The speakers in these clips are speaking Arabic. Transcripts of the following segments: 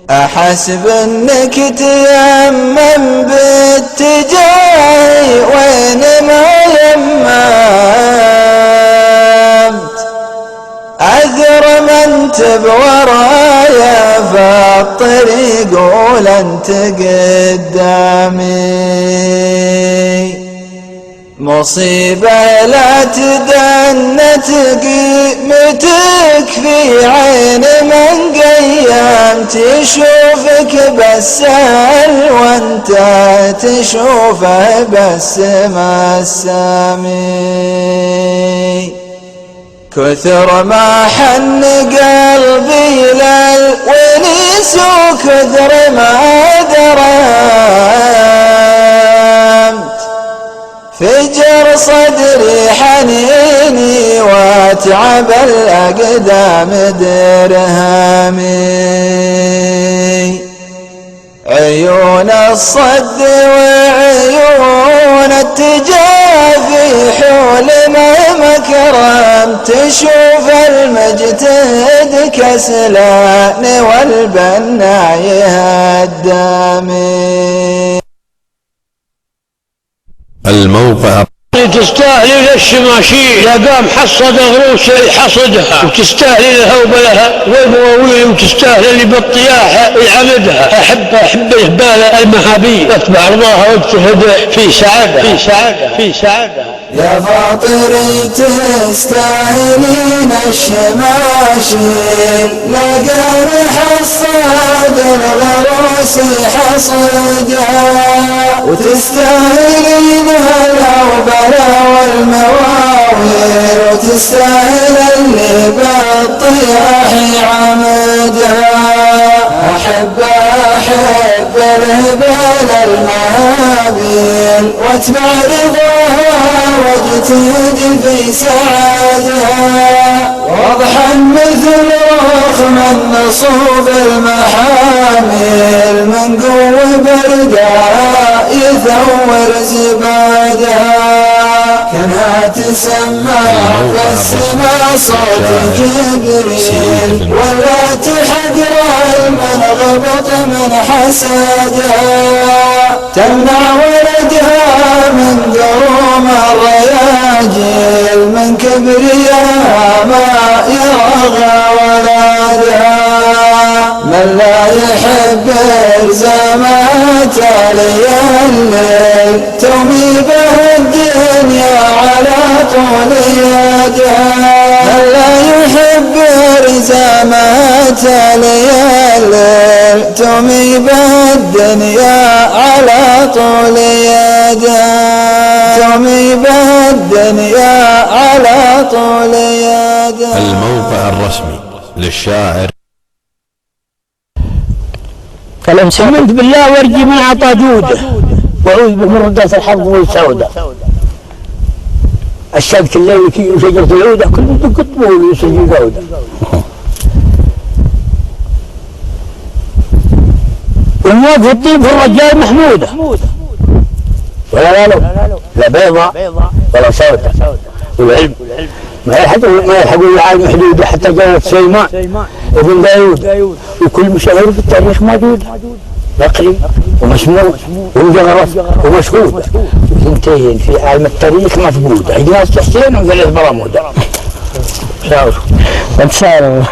أحسب انك تيمم باتجاهي وين ما يممت، أذر من بورايا فالطريق ولن تقدامي. مصيبة لا تدنت قيمتك في عين من قيام تشوفك بالسهل وانت تشوفه بالسما السامي. كثر ما حن قلبي للونيس وكثر ما درمت، فجر صدري حنيني واتعب الأقدام درهامي. عيون الصد وعيون التجافي حول ما مكرم تشوف المجتهد كسلان والبنا يهدامي. الموقع تستاهل الشماشي لا قام حصد غروس يحصدها، وتستاهل الهوب لها والمواويل، وتستاهل اللي بالطياحة يعمدها. أحب إهبال المهابيل واتبع رضاها واجتهد في سعادة. يا فاطري تستاهلين الشماشي لا قام حصد الغروس يحصدها، وتستاهلين الهوبلة والمواويل، وتستاهل اللي بالطياح يعمدها. أحب الهبال المهابيل واتبع رضاها واجتهد في سعادها. واضحا مثل رخم النصوب المحامل من قوة برداء يثور زبادها. كانها تسمع بالسما صوت جبريل ولا تحقر المنغبط من حسدها. تمنع ولدها من قروم الرياجيل من كبرياء ما يرغى ولدها. من لا يحب الزامات الليل تومي به الدنيا على طول يدها. من لا يحب رزامات الليل تومي به الدنيا على طول يدها. تومي به الدنيا على طول يدها. الموقع الرسمي للشاعر. آمنت بالله وارجي من عطا جوده، وأعوذ به من ردات الحظ والسودة. الشبك الليل كي وشجرة العودة كل دق طول يسجي جودة. والموت في الطيب في الرجال محمودة، ولا لا بيضة ولا سودة. والعلم ما يلحقوا العالم حدوده حتى جاءت سليمان ابن داود، وكل مشاهير في التاريخ موجود نقلي ومسموع ومجرف ومشهود، وثنتين في عالم التاريخ مفقود. عندنا تحسين وثلاث برامود. انت سالم.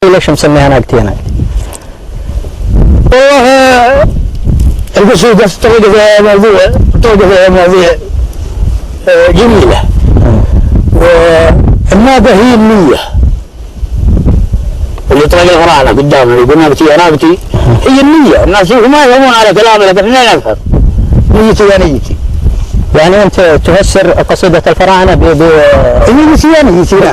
ليش مسميها ناقتي هناك؟ والله القصيدة تطرق فيها مواضيع جميلة. والناقة هي النية اللي طرق الفراعنة قدامنا يقول ناقتي يا ناقتي، هي النية. الناس ما يفهمون على كلامنا لكن احنا نفهم نيتي يا نيتي. يعني انت تفسر قصيدة الفراعنة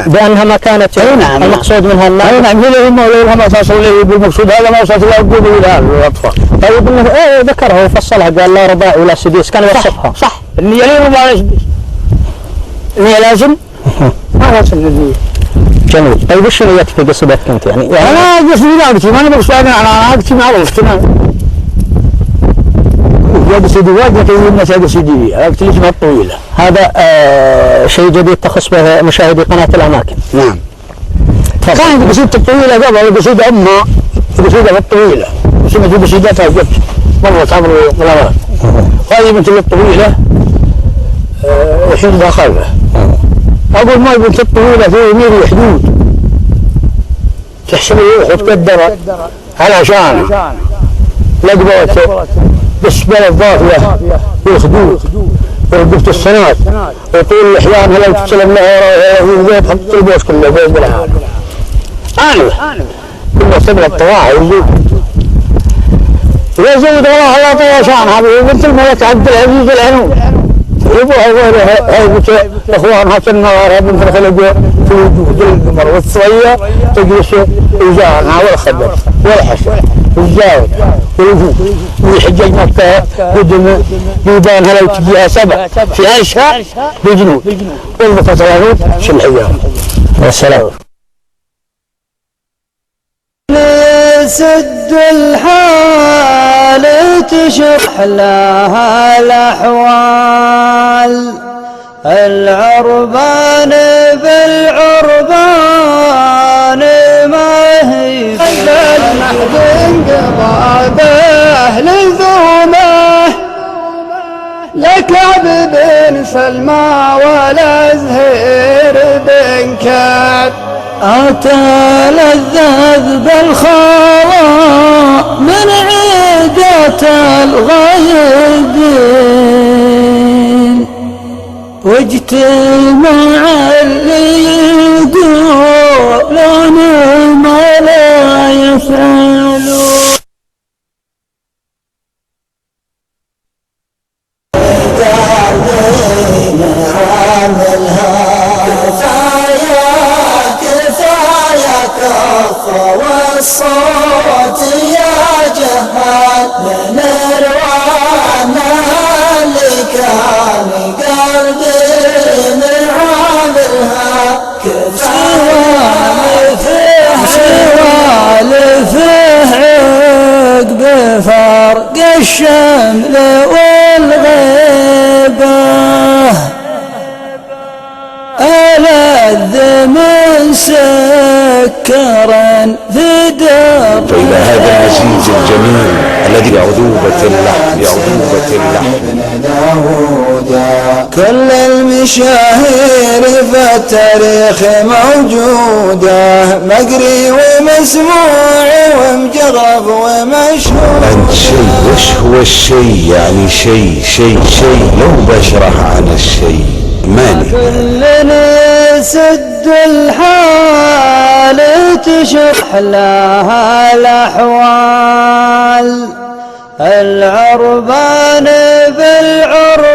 بأنها ما كانت المقصود منها النار. اي نعم، لها ما تصل له بالمقصود، هذا ما وصلت له القلوب الى الاطفال. طيب انه ذكرها وفصلها قال لا رضاع ولا سديس، كان يوصفها صح. النية ليه رضاع ولا سديس؟ النية لازم ما لازم النية. جميل. طيب وش نيتك في قصيدتك انت يعني؟ انا قصدي ناقتي، ماني مقصود انا ناقتي معروف تمام. سجاد سيدي واجد يقولون سجاد سيدي هذا الكلمة الطويلة. هذا شيء جديد تخص به مشاهدي قناة الأماكن. نعم. كانت القصيدة الطويلة قبل القصيدة أما القصيدة الطويلة اسمها قصيدتها جبت مرة عبر القنوات. هذه مثل الطويلة يحيل خلفه. أقول ما بنت الطويلة في ميري حدود تحسب يروح وتقدر علشان لقبته بس بلد ضافية والخدود وقفت السنوات وطول الأحيان هلا تسلم لها ويجيب حط البوس كله بيت بالعالم. أنا كله سبع الطواعي وزود ويزود الله طيشان هذه بنت الملك عبد العزيز العنود يبوها غيرها هاي اخوانها النوار بنت الخلق في وجود القمر والصغير تجلس وجارنا والخدم والحسن والزاوية والوجود ويحجج مكة بدون بيبان هلا وتجيها سبع في عيشها بجنود والمقتلانون في الحجاب. والسلام. سد الحال تشرح لها الأحوال العربان بالعربان ما هي المحد انقضى لزومه لكعب بن سلمى ولا زهير بن كعب أتى لذذ بالخواء من عيدة الغايبين واجتمع اللي يقولون ما لا يفعلون. والصوت يا جهال من روانا اللي كان قلبي من عاملها سوال فيه عقب فرق الشمل والغيبة ألذ من سكرا في دار. فإلى هذا المزيج الجميل الذي بعذوبة اللحم كل المشاهير في التاريخ موجودة مقري ومسموع ومجرب ومشهور. أنت شيء وش هو الشيء يعني شيء لو بشرح عن الشيء ماني. كلنا سد الحال تشرح لها الأحوال العربان بالعربان